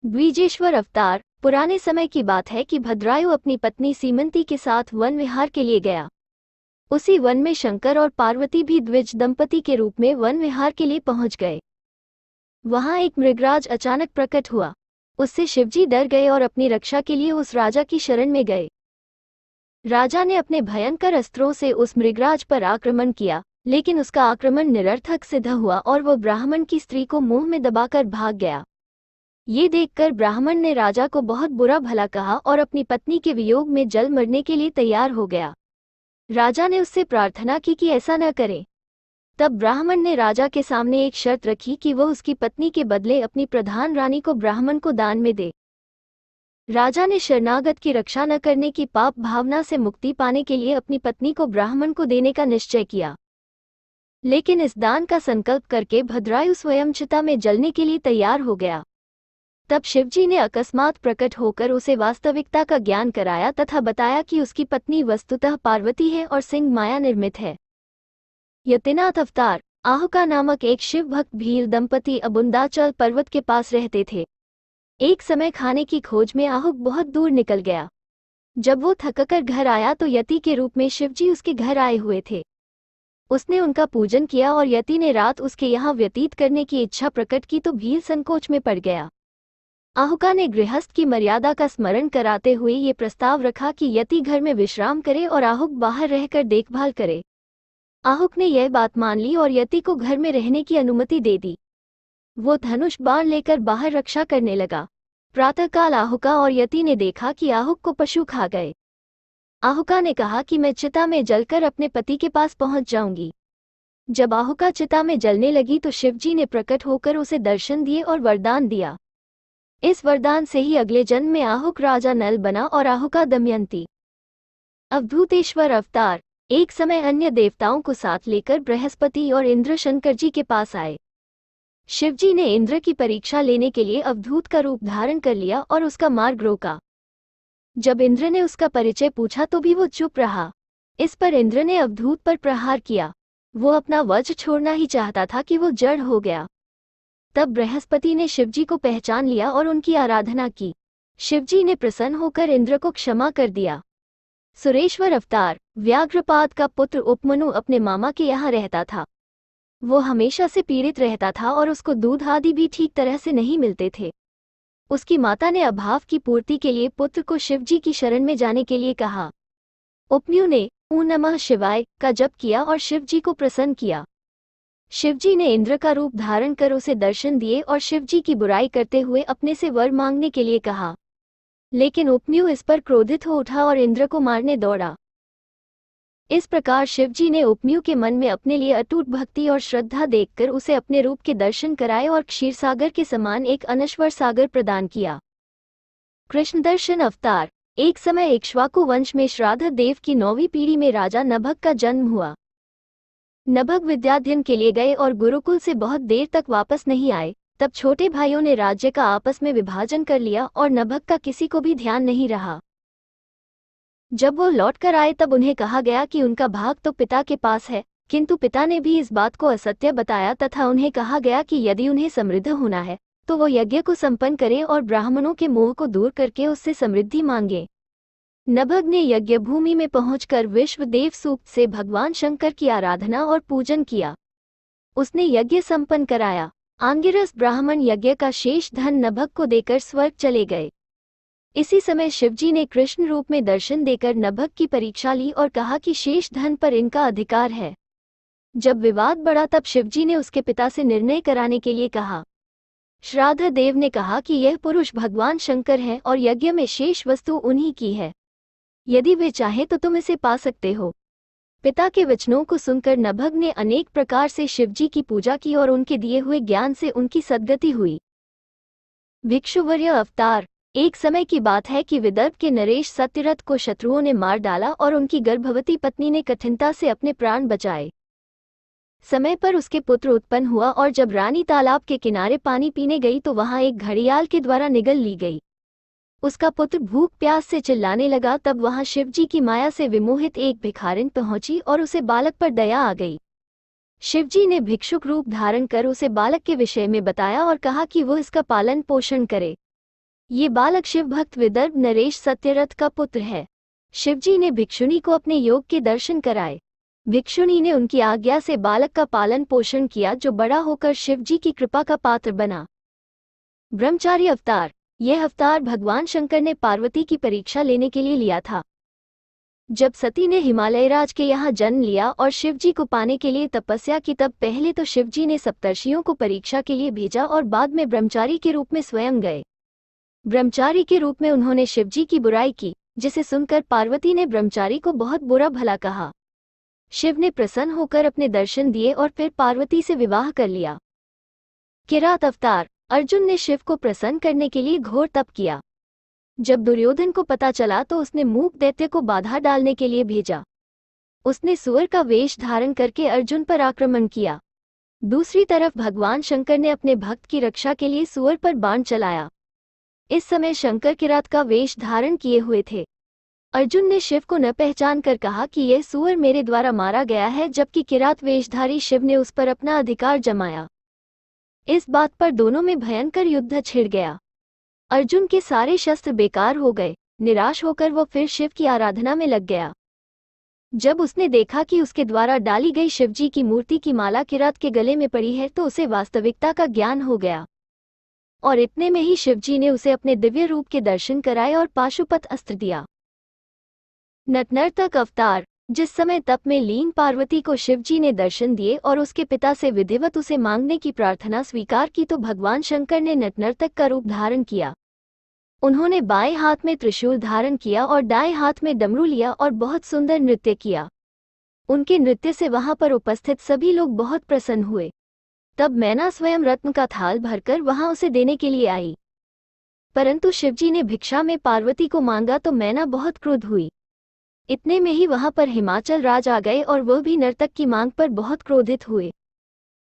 द्विजेश्वर अवतार। पुराने समय की बात है कि भद्रायु अपनी पत्नी सीमंती के साथ वन विहार के लिए गया। उसी वन में शंकर और पार्वती भी द्विज दंपति के रूप में वन विहार के लिए पहुंच गए। वहां एक मृगराज अचानक प्रकट हुआ। उससे शिवजी डर गए और अपनी रक्षा के लिए उस राजा की शरण में गए। राजा ने अपने भयंकर अस्त्रों से उस मृगराज पर आक्रमण किया, लेकिन उसका आक्रमण निरर्थक सिद्ध हुआ और वह ब्राह्मण की स्त्री को मुंह में दबाकर भाग गया। ये देखकर ब्राह्मण ने राजा को बहुत बुरा भला कहा और अपनी पत्नी के वियोग में जल मरने के लिए तैयार हो गया। राजा ने उससे प्रार्थना की कि ऐसा न करे। तब ब्राह्मण ने राजा के सामने एक शर्त रखी कि वह उसकी पत्नी के बदले अपनी प्रधान रानी को ब्राह्मण को दान में दे। राजा ने शरणागत की रक्षा न करने की पाप भावना से मुक्ति पाने के लिए अपनी पत्नी को ब्राह्मण को देने का निश्चय किया। लेकिन इस दान का संकल्प करके भद्रायु स्वयं चिता में जलने के लिए तैयार हो गया। तब शिवजी ने अकस्मात प्रकट होकर उसे वास्तविकता का ज्ञान कराया तथा बताया कि उसकी पत्नी वस्तुतः पार्वती है और सिंह माया निर्मित है। यतिनाथ अवतार। आहुका नामक एक शिव भक्त भील दंपति अबुंदाचल पर्वत के पास रहते थे। एक समय खाने की खोज में आहुक बहुत दूर निकल गया। जब वो थककर घर आया तो यति के रूप में शिवजी उसके घर आए हुए थे। उसने उनका पूजन किया और यति ने रात उसके यहाँ व्यतीत करने की इच्छा प्रकट की तो भील संकोच में पड़ गया। आहुका ने गृहस्थ की मर्यादा का स्मरण कराते हुए ये प्रस्ताव रखा कि यति घर में विश्राम करे और आहुक बाहर रहकर देखभाल करे। आहुक ने यह बात मान ली और यति को घर में रहने की अनुमति दे दी। वो धनुष बाण लेकर बाहर रक्षा करने लगा। प्रातःकाल आहुका और यति ने देखा कि आहुक को पशु खा गए। आहुका ने कहा कि मैं चिता में जलकर अपने पति के पास पहुंच जाऊंगी। जब आहुका चिता में जलने लगी तो शिवजी ने प्रकट होकर उसे दर्शन दिए और वरदान दिया। इस वरदान से ही अगले जन्म में आहुक राजा नल बना और आहुका दमयंती। अवधूतेश्वर अवतार। एक समय अन्य देवताओं को साथ लेकर बृहस्पति और इंद्र शंकर जी के पास आए। शिवजी ने इंद्र की परीक्षा लेने के लिए अवधूत का रूप धारण कर लिया और उसका मार्ग रोका। जब इंद्र ने उसका परिचय पूछा तो भी वो चुप रहा। इस पर इंद्र ने अवधूत पर प्रहार किया। वो अपना वज्र छोड़ना ही चाहता था कि वो जड़ हो गया। तब बृहस्पति ने शिवजी को पहचान लिया और उनकी आराधना की। शिवजी ने प्रसन्न होकर इंद्र को क्षमा कर दिया। सुरेश्वर अवतार। व्याघ्रपाद का पुत्र उपमनु अपने मामा के यहाँ रहता था। वो हमेशा से पीड़ित रहता था और उसको दूध आदि भी ठीक तरह से नहीं मिलते थे। उसकी माता ने अभाव की पूर्ति के लिए पुत्र को शिवजी की शरण में जाने के लिए कहा। उपमन्यु ने ॐ नमः शिवाय का जप किया और शिवजी को प्रसन्न किया। शिवजी ने इंद्र का रूप धारण कर उसे दर्शन दिए और शिवजी की बुराई करते हुए अपने से वर मांगने के लिए कहा। लेकिन उपमन्यु इस पर क्रोधित हो उठा और इंद्र को मारने दौड़ा। इस प्रकार शिवजी ने उपमन्यु के मन में अपने लिए अटूट भक्ति और श्रद्धा देखकर उसे अपने रूप के दर्शन कराए और क्षीरसागर के समान एक अनश्वर सागर प्रदान किया। कृष्ण दर्शन अवतार। एक समय इक्ष्वाकु वंश में श्राद्ध देव की 9वीं पीढ़ी में राजा नभग का जन्म हुआ। नभग विद्याध्ययन के लिए गए और गुरुकुल से बहुत देर तक वापस नहीं आए। तब छोटे भाइयों ने राज्य का आपस में विभाजन कर लिया और नभग का किसी को भी ध्यान नहीं रहा। जब वो लौट कर आए तब उन्हें कहा गया कि उनका भाग तो पिता के पास है, किंतु पिता ने भी इस बात को असत्य बताया तथा उन्हें कहा गया कि यदि उन्हें समृद्ध होना है तो वो यज्ञ को संपन्न करें और ब्राह्मणों के मोह को दूर करके उससे समृद्धि मांगे। नभग ने यज्ञ भूमि में पहुंचकर विश्वदेव सूक्त से भगवान शंकर की आराधना और पूजन किया। उसने यज्ञ संपन्न कराया। आंगिरस ब्राह्मण यज्ञ का शेष धन नभग को देकर स्वर्ग चले गए। इसी समय शिवजी ने कृष्ण रूप में दर्शन देकर नभग की परीक्षा ली और कहा कि शेष धन पर इनका अधिकार है। जब विवाद बढ़ा तब शिवजी ने उसके पिता से निर्णय कराने के लिए कहा। श्राद्ध देव ने कहा कि यह पुरुष भगवान शंकर है और यज्ञ में शेष वस्तु उन्हीं की है। यदि वे चाहे तो तुम इसे पा सकते हो। पिता के वचनों को सुनकर नभग ने अनेक प्रकार से शिवजी की पूजा की और उनके दिए हुए ज्ञान से उनकी सद्गति हुई। भिक्षुवर्य अवतार। एक समय की बात है कि विदर्भ के नरेश सत्यरथ को शत्रुओं ने मार डाला और उनकी गर्भवती पत्नी ने कठिनता से अपने प्राण बचाए। समय पर उसके पुत्र उत्पन्न हुआ और जब रानी तालाब के किनारे पानी पीने गई तो वहां एक घड़ियाल के द्वारा निगल ली गई। उसका पुत्र भूख प्यास से चिल्लाने लगा। तब वहां शिवजी की माया से विमोहित एक भिखारिन पहुंची और उसे बालक पर दया आ गई। शिवजी ने भिक्षुक रूप धारण कर उसे बालक के विषय में बताया और कहा कि वो इसका पालन पोषण करे। ये बालक शिव भक्त विदर्भ नरेश सत्यरथ का पुत्र है। शिवजी ने भिक्षुनी को अपने योग के दर्शन कराए। भिक्षुनी ने उनकी आज्ञा से बालक का पालन पोषण किया जो बड़ा होकर शिवजी की कृपा का पात्र बना। ब्रह्मचारी अवतार। यह अवतार भगवान शंकर ने पार्वती की परीक्षा लेने के लिए लिया था। जब सती ने हिमालय राज के यहाँ जन्म लिया और शिवजी को पाने के लिए तपस्या की तब पहले तो शिवजी ने सप्तर्षियों को परीक्षा के लिए भेजा और बाद में ब्रह्मचारी के रूप में स्वयं गए। ब्रह्मचारी के रूप में उन्होंने शिवजी की बुराई की, जिसे सुनकर पार्वती ने ब्रह्मचारी को बहुत बुरा भला कहा। शिव ने प्रसन्न होकर अपने दर्शन दिए और फिर पार्वती से विवाह कर लिया। किरात अवतार। अर्जुन ने शिव को प्रसन्न करने के लिए घोर तप किया। जब दुर्योधन को पता चला तो उसने मूक दैत्य को बाधा डालने के लिए भेजा। उसने सुअर का वेश धारण करके अर्जुन पर आक्रमण किया। दूसरी तरफ भगवान शंकर ने अपने भक्त की रक्षा के लिए सुअर पर बाण चलाया। इस समय शंकर किरात का वेश धारण किए हुए थे। अर्जुन ने शिव को न पहचान कर कहा कि यह सुअर मेरे द्वारा मारा गया है, जबकि किरात वेशधारी शिव ने उस पर अपना अधिकार जमाया। इस बात पर दोनों में भयंकर युद्ध छिड़ गया। अर्जुन के सारे शस्त्र बेकार हो गए। निराश होकर वो फिर शिव की आराधना में लग गया। जब उसने देखा कि उसके द्वारा डाली गई शिवजी की मूर्ति की माला किरात के गले में पड़ी है तो उसे वास्तविकता का ज्ञान हो गया और इतने में ही शिवजी ने उसे अपने दिव्य रूप के दर्शन कराए और पाशुपत अस्त्र दिया। नटनर्तक अवतार। जिस समय तप में लीन पार्वती को शिवजी ने दर्शन दिए और उसके पिता से विधिवत उसे मांगने की प्रार्थना स्वीकार की तो भगवान शंकर ने नटनर्तक का रूप धारण किया। उन्होंने बाएं हाथ में त्रिशूल धारण किया और दाएं हाथ में डमरू लिया और बहुत सुंदर नृत्य किया। उनके नृत्य से वहां पर उपस्थित सभी लोग बहुत प्रसन्न हुए। तब मैना स्वयं रत्न का थाल भरकर वहां उसे देने के लिए आई, परंतु शिवजी ने भिक्षा में पार्वती को मांगा तो मैना बहुत क्रुद्ध हुई। इतने में ही वहां पर हिमाचल राज आ गए और वह भी नर्तक की मांग पर बहुत क्रोधित हुए।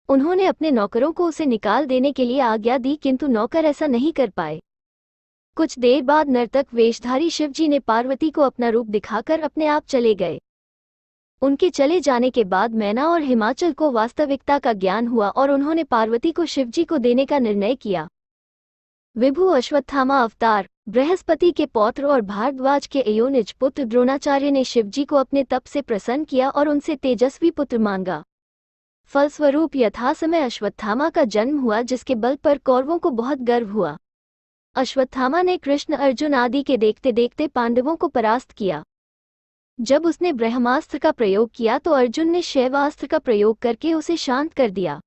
उन्होंने अपने नौकरों को उसे निकाल देने के लिए आज्ञा दी, किंतु नौकर ऐसा नहीं कर पाए। कुछ देर बाद नर्तक वेशधारी शिवजी ने पार्वती को अपना रूप दिखाकर अपने आप चले गए। उनके चले जाने के बाद मैना और हिमाचल को वास्तविकता का ज्ञान हुआ और उन्होंने पार्वती को शिवजी को देने का निर्णय किया। विभु अश्वत्थामा अवतार। बृहस्पति के पौत्र और भारद्वाज के अयोनिज पुत्र द्रोणाचार्य ने शिवजी को अपने तप से प्रसन्न किया और उनसे तेजस्वी पुत्र मांगा। फलस्वरूप यथासमय अश्वत्थामा का जन्म हुआ, जिसके बल पर कौरवों को बहुत गर्व हुआ। अश्वत्थामा ने कृष्ण अर्जुन आदि के देखते देखते पांडवों को परास्त किया। जब उसने ब्रह्मास्त्र का प्रयोग किया तो अर्जुन ने शैवास्त्र का प्रयोग करके उसे शांत कर दिया।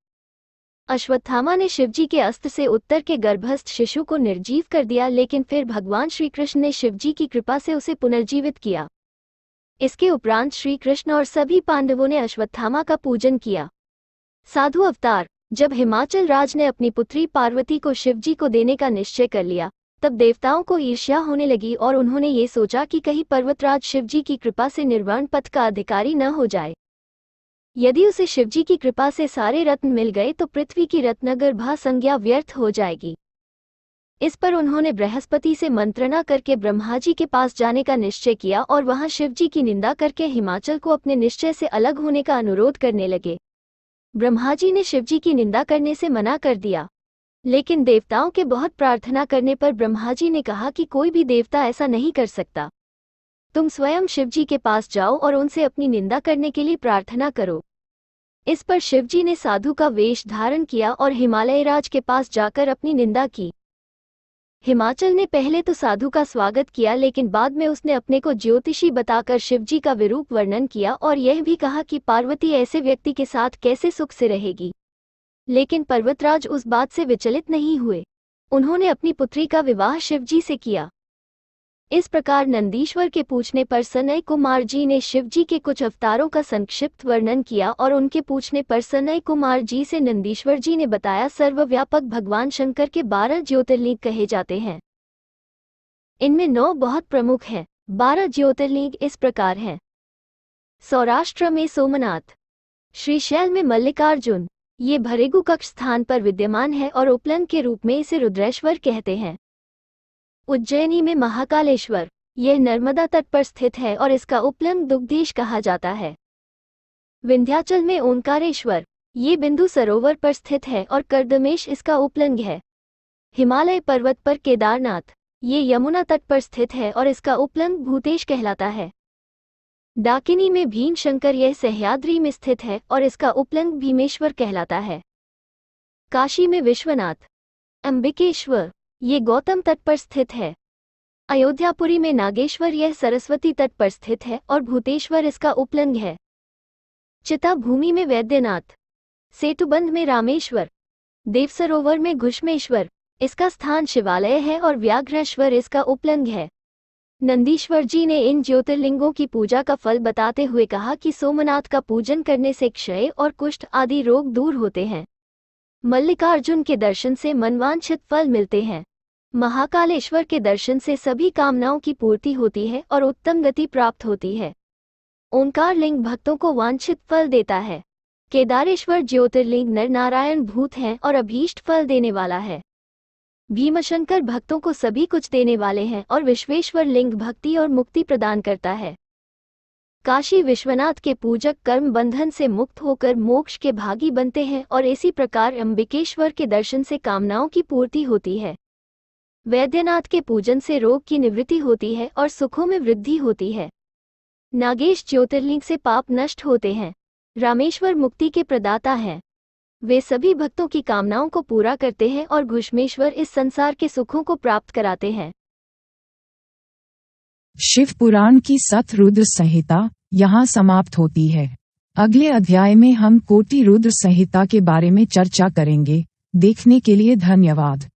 अश्वत्थामा ने शिवजी के अस्त्र से उत्तर के गर्भस्थ शिशु को निर्जीव कर दिया, लेकिन फिर भगवान श्री कृष्ण ने शिवजी की कृपा से उसे पुनर्जीवित किया। इसके उपरांत श्री कृष्ण और सभी पांडवों ने अश्वत्थामा का पूजन किया। साधु अवतार। जब हिमाचल राज ने अपनी पुत्री पार्वती को शिवजी को देने का निश्चय कर लिया, तब देवताओं को ईर्ष्या होने लगी और उन्होंने ये सोचा कि कहीं पर्वतराज शिवजी की कृपा से निर्वाण पथ का अधिकारी न हो जाए। यदि उसे शिवजी की कृपा से सारे रत्न मिल गए तो पृथ्वी की रत्नगर्भा संज्ञा व्यर्थ हो जाएगी। इस पर उन्होंने बृहस्पति से मंत्रणा करके ब्रह्मा जी के पास जाने का निश्चय किया और वहां शिवजी की निंदा करके हिमाचल को अपने निश्चय से अलग होने का अनुरोध करने लगे। ब्रह्मा जी ने शिवजी की निंदा करने से मना कर दिया, लेकिन देवताओं के बहुत प्रार्थना करने पर ब्रह्मा जी ने कहा कि कोई भी देवता ऐसा नहीं कर सकता। तुम स्वयं शिवजी के पास जाओ और उनसे अपनी निंदा करने के लिए प्रार्थना करो। इस पर शिवजी ने साधु का वेश धारण किया और हिमालय राज के पास जाकर अपनी निंदा की। हिमाचल ने पहले तो साधु का स्वागत किया, लेकिन बाद में उसने अपने को ज्योतिषी बताकर शिवजी का विरूप वर्णन किया और यह भी कहा कि पार्वती ऐसे व्यक्ति के साथ कैसे सुख से रहेगी। लेकिन पर्वतराज उस बात से विचलित नहीं हुए। उन्होंने अपनी पुत्री का विवाह शिवजी से किया। इस प्रकार नंदीश्वर के पूछने पर सनय कुमार जी ने शिवजी के कुछ अवतारों का संक्षिप्त वर्णन किया और उनके पूछने पर सनय कुमार जी से नंदीश्वर जी ने बताया सर्वव्यापक भगवान शंकर के 12 ज्योतिर्लिंग कहे जाते हैं। इनमें 9 बहुत प्रमुख हैं। 12 ज्योतिर्लिंग इस प्रकार हैं। सौराष्ट्र में सोमनाथ, श्रीशैल में मल्लिकार्जुन, ये भरेगु कक्ष स्थान पर विद्यमान है और उपलंग के रूप में इसे रुद्रेश्वर कहते हैं। उज्जैनी में महाकालेश्वर, यह नर्मदा तट पर स्थित है और इसका उपलंग दुग्धेश कहा जाता है। विंध्याचल में ओंकारेश्वर, ये बिंदु सरोवर पर स्थित है और करदमेश इसका उपलंग है। हिमालय पर्वत पर केदारनाथ, ये यमुना तट पर स्थित है और इसका उपलंग भूतेश कहलाता है। डाकिनी में भीमशंकर, यह सह्याद्री में स्थित है और इसका उपलंग भीमेश्वर कहलाता है। काशी में विश्वनाथ, अंबिकेश्वर, ये गौतम तट पर स्थित है। अयोध्यापुरी में नागेश्वर, यह सरस्वती तट पर स्थित है और भूतेश्वर इसका उपलंग है। चिता भूमि में वैद्यनाथ, सेतुबंध में रामेश्वर, देवसरोवर में घुष्मेश्वर, इसका स्थान शिवालय है और व्याघ्रेश्वर इसका उपलंग है। नंदीश्वर जी ने इन ज्योतिर्लिंगों की पूजा का फल बताते हुए कहा कि सोमनाथ का पूजन करने से क्षय और कुष्ठ आदि रोग दूर होते हैं। मल्लिकार्जुन के दर्शन से मनवांछित फल मिलते हैं। महाकालेश्वर के दर्शन से सभी कामनाओं की पूर्ति होती है और उत्तम गति प्राप्त होती है। ओंकार लिंग भक्तों को वांछित फल देता है। केदारेश्वर ज्योतिर्लिंग नर नारायण भूत हैं और अभीष्ट फल देने वाला है। भीमशंकर भक्तों को सभी कुछ देने वाले हैं और विश्वेश्वर लिंग भक्ति और मुक्ति प्रदान करता है। काशी विश्वनाथ के पूजक कर्म बंधन से मुक्त होकर मोक्ष के भागी बनते हैं और इसी प्रकार अंबिकेश्वर के दर्शन से कामनाओं की पूर्ति होती है। वैद्यनाथ के पूजन से रोग की निवृत्ति होती है और सुखों में वृद्धि होती है। नागेश ज्योतिर्लिंग से पाप नष्ट होते हैं। रामेश्वर मुक्ति के प्रदाता हैं। वे सभी भक्तों की कामनाओं को पूरा करते हैं और घुष्मेश्वर इस संसार के सुखों को प्राप्त कराते हैं। शिव पुराण की सत रुद्र संहिता यहाँ समाप्त होती है। अगले अध्याय में हम कोटि रुद्र संहिता के बारे में चर्चा करेंगे। देखने के लिए धन्यवाद।